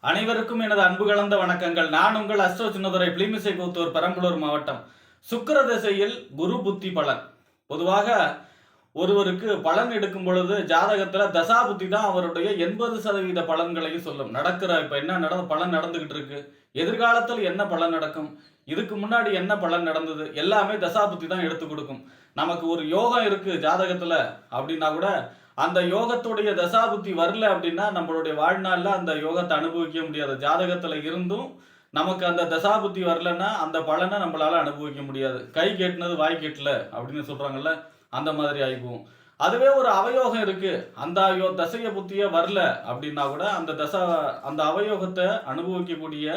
அனைவருக்கும் எனது அன்பு கலந்த வணக்கங்கள். நான் உங்கள் அஸ்ட்ரோ சின்னதுரை, பிளிமிசை கூத்தூர், பெரம்பலூர் மாவட்டம். சுக்கிர திசையில் குரு புத்தி பலன். பொதுவாக ஒருவருக்கு பலன் எடுக்கும் பொழுது ஜாதகத்துல தசா புத்தி தான் அவருடைய 80% பலன்களையும் சொல்லும். இப்ப என்ன பலன் நடந்துகிட்டு இருக்கு, எதிர்காலத்தில் என்ன பலன் நடக்கும், இதுக்கு முன்னாடி என்ன பலன் நடந்தது, எல்லாமே தசா புத்தி தான் எடுத்து கொடுக்கும். நமக்கு ஒரு யோகம் இருக்கு ஜாதகத்துல அப்படின்னா கூட அந்த யோகத்துடைய தசாபுத்தி வரல அப்படின்னா நம்மளுடைய வாழ்நாள்ல அந்த யோகத்தை அனுபவிக்க முடியாது. ஜாதகத்துல இருந்தும் நமக்கு அந்த தசாபுத்தி வரலன்னா அந்த பலனை நம்மளால அனுபவிக்க முடியாது. கை கெட்டினது வாய் கெட்டல அப்படின்னு சொல்றாங்கல்ல, அந்த மாதிரி ஆயிப்போம். அதுவே ஒரு அவயோகம் இருக்கு, அந்த தசைய புத்திய வரல அப்படின்னா கூட அந்த அவயோகத்தை அனுபவிக்கக்கூடிய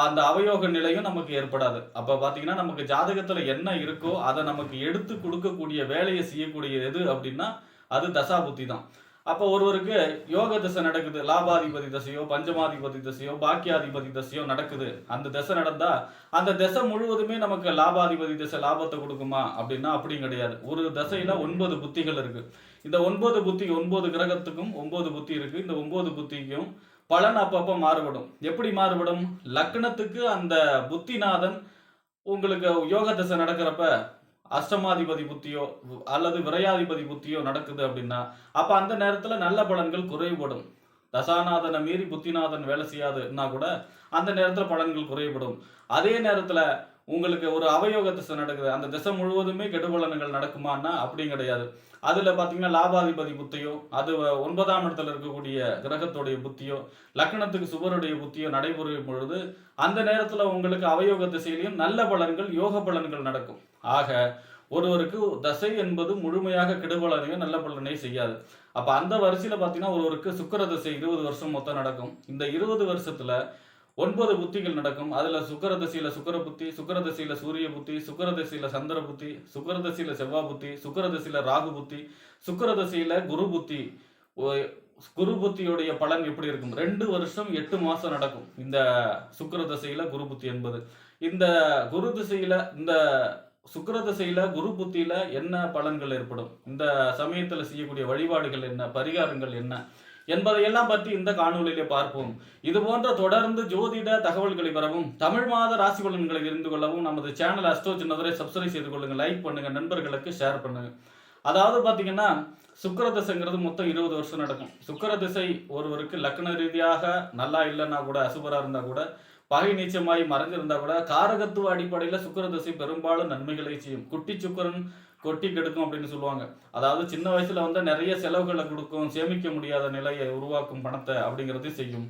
அந்த அவயோக நிலையும் நமக்கு ஏற்படாது. அப்ப பாத்தீங்கன்னா நமக்கு ஜாதகத்துல என்ன இருக்கோ அதை நமக்கு எடுத்து கொடுக்கக்கூடிய வேலையை செய்யக்கூடிய எது அப்படின்னா அது தசா புத்தி தான். அப்போ ஒருவருக்கு யோக தசை நடக்குது, லாபாதிபதி தசையோ பஞ்சமாதிபதி தசையோ பாக்கியாதிபதி தசையோ நடக்குது, அந்த தசை நடந்தா அந்த தசை முழுவதுமே நமக்கு லாபாதிபதி தசை லாபத்தை கொடுக்குமா அப்படின்னா அப்படியும் கிடையாது. ஒரு தசையில 9 புத்திகள் இருக்கு. இந்த 9 புத்தி, 9 கிரகத்துக்கும் 9 புத்தி இருக்கு. இந்த 9 புத்திக்கும் பலன் அப்பப்ப மாறுபடும். எப்படி மாறுபடும்? லக்னத்துக்கு அந்த புத்திநாதன் உங்களுக்கு யோக தசை நடக்கிறப்ப அஷ்டமாதிபதி புத்தியோ அல்லது விரையாதிபதி புத்தியோ நடக்குது அப்படின்னா அப்ப அந்த நேரத்துல நல்ல பலன்கள் குறைவுபடும். தசாநாதனை மீறி புத்திநாதன் வேலை செய்யாதுன்னா கூட அந்த நேரத்துல பலன்கள் குறைவுபடும். அதே நேரத்துல உங்களுக்கு ஒரு அவயோக திசை நடக்குது, அந்த திசை முழுவதுமே கெடுபலன்கள் நடக்குமான்னா அப்படியும் கிடையாது. அதுல பாத்தீங்கன்னா லாபாதிபதி புத்தியோ, அது 9ஆம் இடத்துல இருக்கக்கூடிய கிரகத்துடைய புத்தியோ, லக்னத்துக்கு சுபருடைய புத்தியோ நடைபெறும் பொழுது அந்த நேரத்துல உங்களுக்கு அவயோக திசையிலையும் நல்ல பலன்கள் யோக பலன்கள் நடக்கும். ஆக ஒருவருக்கு தசை என்பது முழுமையாக கெடுபலனையும் நல்ல பலனையும் செய்யாது. அப்ப அந்த வரிசையில பாத்தீங்கன்னா ஒருவருக்கு சுக்கிர திசை 20 வருஷம் மொத்தம் நடக்கும். இந்த 20 வருஷத்துல 9 புத்திகள் நடக்கும். அதுல சுக்கிர திசையில சுக்கிர புத்தி, சுக்கிர திசையில சூரிய புத்தி, சுக்கிர திசையில சந்திர புத்தி, சுக்கிர திசையில செவ்வாய் புத்தி, சுக்கிர திசையில ராகு புத்தி, சுக்கிர திசையில குரு புத்தி. குரு புத்தியுடைய பலன் எப்படி இருக்கும்? 2 வருஷம் 8 மாசம் நடக்கும் இந்த சுக்கிர திசையில குரு புத்தி என்பது. இந்த குரு திசையில இந்த சுக்கிர திசையில குரு புத்தியில என்ன பலன்கள் ஏற்படும், இந்த சமயத்துல செய்யக்கூடிய வழிபாடுகள் என்ன, பரிகாரங்கள் என்ன என்பதையெல்லாம் பற்றி இந்த காணொலியிலே பார்ப்போம். இது போன்ற தொடர்ந்து ஜோதிட தகவல்களை பெறவும், தமிழ் மாத ராசி பலன்களை தெரிந்து கொள்ளவும் நமது சேனல் அஸ்ட்ரோ சின்னதுரை சப்ஸ்கிரைப் செய்து கொள்ளுங்க, லைக் பண்ணுங்க, நண்பர்களுக்கு ஷேர் பண்ணுங்க. அதாவது பாத்தீங்கன்னா சுக்கிர திசைங்கிறது மொத்தம் 20 வருஷம் நடக்கும். சுக்கிர திசை ஒருவருக்கு லக்ன ரீதியாக நல்லா இல்லைன்னா கூட, அசுபரா இருந்தா கூட, பகை நீச்சமாய் மறைஞ்சிருந்தா கூட, காரகத்துவ அடிப்படையில சுக்கிர திசை பெரும்பாலும் நன்மைகளை செய்யும். குட்டி சுக்கிரன் கொட்டி கெடுக்கும் அப்படின்னு சொல்லுவாங்க. அதாவது சின்ன வயசுல நிறைய செலவுகளை கொடுக்கும், சேமிக்க முடியாத நிலையை உருவாக்கும், பணத்தை அப்படிங்கிறதையும் செய்யும்.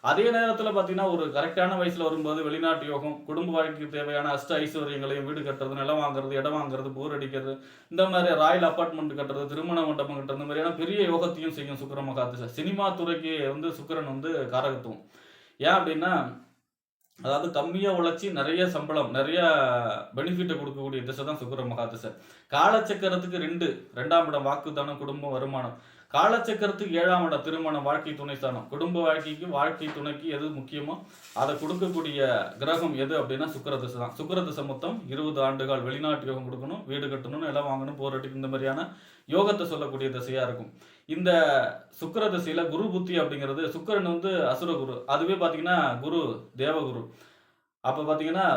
அதே நேரத்துல பாத்தீங்கன்னா ஒரு கரெக்டான வயசுல வரும்போது வெளிநாட்டு யோகம், குடும்ப வாழ்க்கைக்கு தேவையான அஷ்ட ஐஸ்வர்யங்களையும், வீடு கட்டுறது, நிலம் வாங்குறது, இடம் வாங்குறது, போர் அடிக்கிறது, இந்த மாதிரி ராயல் அப்பார்ட்மெண்ட் கட்டுறது, திருமண மண்டபம் கட்டுறது, இந்த மாதிரியான பெரிய யோகத்தையும் செய்யும் சுக்கிர மகாதிசை. சினிமா துறைக்கு சுக்கிரன் காரகத்துவம். ஏன் அப்படின்னா அதாவது கம்மியா உழைச்சி நிறைய சம்பளம், நிறைய பெனிஃபிட்டை கொடுக்கக்கூடிய திசை தான் சுக்கிர மகாதிசை. காலச்சக்கரத்துக்கு 2ஆம் இடம் வாக்குதானம், குடும்பம், வருமானம். காலச்சக்கரத்துக்கு 7ஆம் இடம் திருமணம், வாழ்க்கை துணை ஸ்தானம். குடும்ப வாழ்க்கைக்கு, வாழ்க்கை துணைக்கு எது முக்கியமோ அதை கொடுக்கக்கூடிய கிரகம் எது அப்படின்னா சுக்கிர திசை தான். சுக்கிர திசை மொத்தம் 20 ஆண்டுகள் வெளிநாட்டு யோகம் கொடுக்கணும், வீடு கட்டணும், நிலம் வாங்கணும், போர் அடிக்கணும், இந்த மாதிரியான யோகத்தை சொல்லக்கூடிய திசையா இருக்கும். இந்த சுக்கிர திசையில குரு புத்தி அப்படிங்கிறது, சுக்கிரன் அசுரகுரு, அதுவே பாத்தீங்கன்னா குரு தேவகுரு. அப்ப பாத்தீங்கன்னா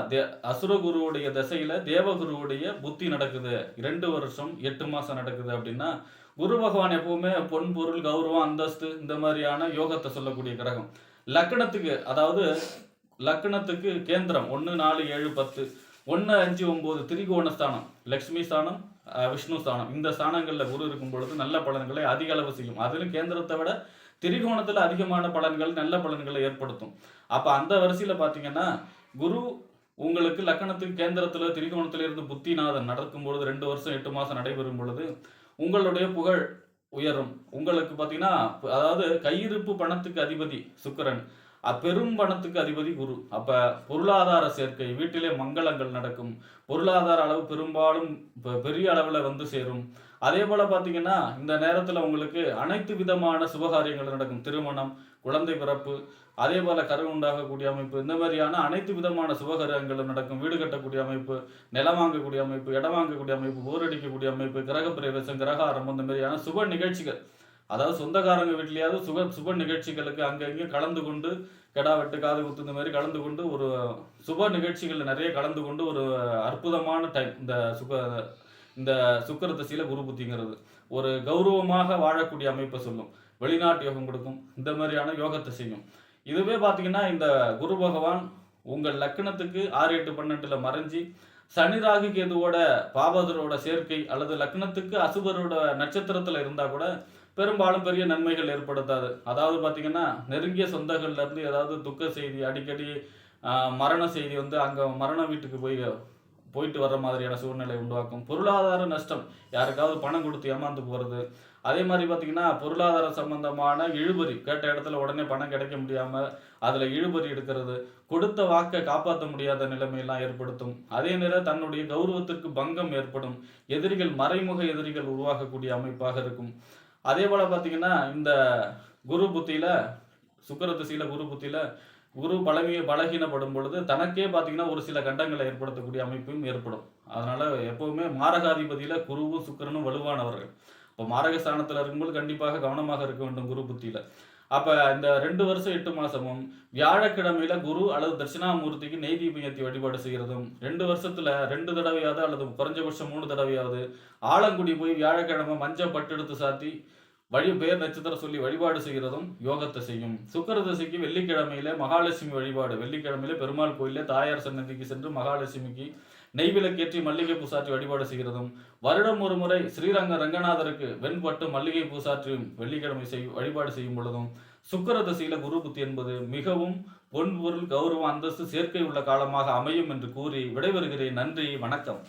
அசுரகுருவுடைய திசையில தேவகுருவுடைய புத்தி நடக்குது, 2 வருஷம் 8 மாசம் நடக்குது அப்படின்னா குரு பகவான் எப்பவுமே பொன், பொருள், கௌரவம், அந்தஸ்து இந்த மாதிரியான யோகத்தை சொல்லக்கூடிய கிரகம். லக்னத்துக்கு, அதாவது லக்னத்துக்கு கேந்திரம் 1, 4, 7, 10, 1, 5, 9 திரிகோண ஸ்தானம், லட்சுமி ஸ்தானம், விஷ்ணு ஸ்தானம். இந்த ஸ்தானங்கள்ல குரு இருக்கும் பொழுது நல்ல பலன்களை அதிக அளவு செய்யும். அதிலும் கேந்திரத்தை விட திரிகோணத்துல அதிகமான பலன்கள், நல்ல பலன்களை ஏற்படுத்தும். அப்ப அந்த வரிசையில பாத்தீங்கன்னா குரு உங்களுக்கு லக்னத்துக்கு கேந்திரத்துல திரிகோணத்துல இருந்து புத்திநாதன் நடக்கும் பொழுது 2 வருஷம் 8 மாசம் நடைபெறும் பொழுது உங்களுடைய புகழ் உயரும். உங்களுக்கு பாத்தீங்கன்னா அதாவது கையிருப்பு பணத்துக்கு அதிபதி சுக்கிரன், பெரும் பணத்துக்கு அதிபதி குரு. அப்ப பொருளாதார சேர்க்கை, வீட்டிலே மங்களங்கள் நடக்கும், பொருளாதார அளவு பெரும்பாலும் பெரிய அளவுல சேரும். அதே போல பாத்தீங்கன்னா இந்த நேரத்துல உங்களுக்கு அனைத்து விதமான சுபகாரியங்கள் நடக்கும். திருமணம், குழந்தை பிறப்பு, அதே போல கரு உண்டாகக்கூடிய அமைப்பு, இந்த மாதிரியான அனைத்து விதமான சுபகாரியங்களும் நடக்கும். வீடு கட்டக்கூடிய அமைப்பு, நிலம் வாங்கக்கூடிய அமைப்பு, இடம் வாங்கக்கூடிய அமைப்பு, போர் அடிக்கக்கூடிய அமைப்பு, கிரக பிரவேசம், கிரக ஆரம்பம், இந்த மாதிரியான சுப நிகழ்ச்சிகள், அதாவது சொந்தக்காரங்க வீட்லயாவது சுப நிகழ்ச்சிகளுக்கு அங்கங்கே கலந்து கொண்டு கெடா வெட்டு, காது குத்து இந்த மாதிரி கலந்து கொண்டு ஒரு சுப நிகழ்ச்சிகளில் நிறைய கலந்து கொண்டு ஒரு அற்புதமான டைம் இந்த சுக்கிர திசையில குரு புத்திங்கிறது ஒரு கௌரவமாக வாழக்கூடிய அமைப்பை சொல்லும். வெளிநாட்டு யோகம் கொடுக்கும். இந்த மாதிரியான யோகத்தை செய்யும். இதுவே பார்த்தீங்கன்னா இந்த குரு பகவான் உங்கள் லக்னத்துக்கு 6, 8, 12ல மறைஞ்சி சனி ராகு கேதுவோட பாபதரோட சேர்க்கை அல்லது லக்னத்துக்கு அசுபரோட நட்சத்திரத்துல இருந்தா கூட பெரும்பாலும் பெரிய நன்மைகள் ஏற்படுத்தாது. அதாவது பார்த்தீங்கன்னா நெருங்கிய சொந்தங்கள்ல இருந்து ஏதாவது துக்க செய்தி, அடிக்கடி மரண செய்தி வந்து அங்க மரண வீட்டுக்கு போயிட்டு வர்ற மாதிரியான சூழ்நிலை உண்டாக்கும். பொருளாதார நஷ்டம், யாருக்காவது பணம் கொடுத்து ஏமாந்து போறது. அதே மாதிரி பார்த்தீங்கன்னா பொருளாதார சம்பந்தமான இழுபறி, கேட்ட இடத்துல உடனே பணம் கிடைக்க முடியாம அதுல இழுபறி எடுக்கிறது, கொடுத்த வாக்கை காப்பாற்ற முடியாத நிலைமையெல்லாம் ஏற்படுத்தும். அதே நேரம் தன்னுடைய கௌரவத்திற்கு பங்கம் ஏற்படும். எதிரிகள், மறைமுக எதிரிகள் உருவாகக்கூடிய அமைப்பாக இருக்கும். அதே போல பார்த்தீங்கன்னா இந்த குரு புத்தியில, சுக்கிர திசையில குரு புத்தியில குரு பலகீனப்படும் பொழுது தனக்கே பார்த்தீங்கன்னா ஒரு சில கண்டங்களை ஏற்படுத்தக்கூடிய அமைப்பும் ஏற்படும். அதனால எப்பவுமே மாரகாதிபதியில குருவும் சுக்கிரனும் வலுவானவர்கள். இப்போ மாரக ஸ்தானத்துல இருக்கும்போது கண்டிப்பாக கவனமாக இருக்க வேண்டும் குரு புத்தியில. அப்ப இந்த 2 வருஷம் 8 மாசமும் வியாழக்கிழமையில குரு அல்லது தட்சிணாமூர்த்திக்கு நெய் தீபம் ஏற்றி வழிபாடு செய்யறதும், 2 வருஷத்துல 2 தடவையாவது அல்லது குறைஞ்சபட்சம் 3 தடவையாவது ஆலங்குடி போய் வியாழக்கிழமை மஞ்சள் பட்டு எடுத்து சாத்தி பேர் நட்சத்திரம் சொல்லி வழிபாடு செய்கிறதும் யோகத்தை செய்யும். சுக்கிர திசைக்கு வெள்ளிக்கிழமையில மகாலட்சுமி வழிபாடு, வெள்ளிக்கிழமையில பெருமாள் கோயில தாயார் சன்னதிக்கு சென்று மகாலட்சுமிக்கு நெய்விளக்கேற்றி மல்லிகை பூசாற்றி வழிபாடு செய்கிறதும், வருடம் ஒரு முறை ஸ்ரீரங்க ரங்கநாதருக்கு வெண்பட்டு மல்லிகை பூசாற்றியும் வெள்ளிக்கிழமை வழிபாடு செய்யும் பொழுதும் சுக்கிர திசையில குரு புத்தி என்பது மிகவும் பொன்பொருள், கௌரவம், அந்தஸ்து சேர்க்கை உள்ள காலமாக அமையும் என்று கூறி விடைபெறுகிறேன். நன்றி, வணக்கம்.